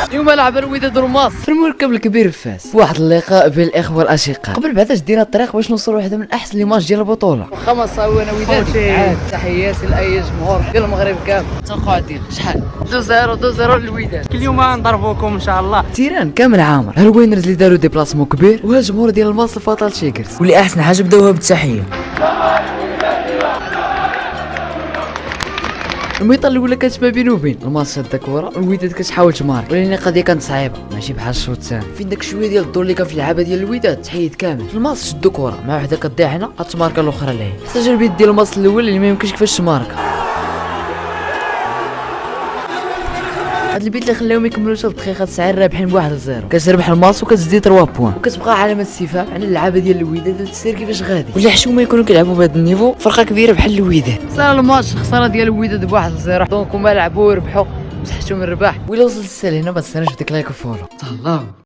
اليوم لعب الوداد والماس في المركب الكبير في فاس، واحد اللقاء بين الاخوه الاشقاء. قبل بعدا شدينا الطريق باش نوصلوا واحده من احسن لي ماتش ديال البطوله. واخا صاوي انا ودادي عاد تحياتي لاي جمهور ديال المغرب كامل. تقاعدين شحال 2-0 للوداد. كل يوم نضربوكم ان شاء الله. تيران كامل عامر، هالوينرز اللي داروا ديبلاسمون كبير، وهالجمهور ديال الماس الفاطل شيكرز. واللي احسن حاجه بداوها بالتحيه. الميطه الاولى كانت ما بين وبين الماس شاد الكره، الوداد كتحاول تمارك، ولكن القضيه كانت صعيبه ماشي بحال الشوط الثاني. فين داك شويه ديال الدور اللي كان في اللعابه ديال الوداد تحيد كامل. في الماس شدوا كره مع وحده كتضيع هنا غتماركا الاخرى لهي، حتى جا البيت ديال الماس الاول اللي ما يمكنش كيفاش تماركا. هاد البيت اللي خلاهم يكملوا حتى الدقيقه 90 رابحين ب 1-0. كتربح الماس وكتزيد 3 بوان، وكتبقى علامه استفهام على اللعابه ديال الوداد تسير كيفاش غادي. واللي حشومه يكونوا كيلعبوا بهذا النيفو فرقه كبيره بحال الوداد. صار الماتش الخساره ديال الوداد ب 1-0، دونك هما لعبوا وربحوا وسحتوا من الرباح. وإلا وصلت السال هنا ما تنساش ديك لايك وفولو. تهلاو.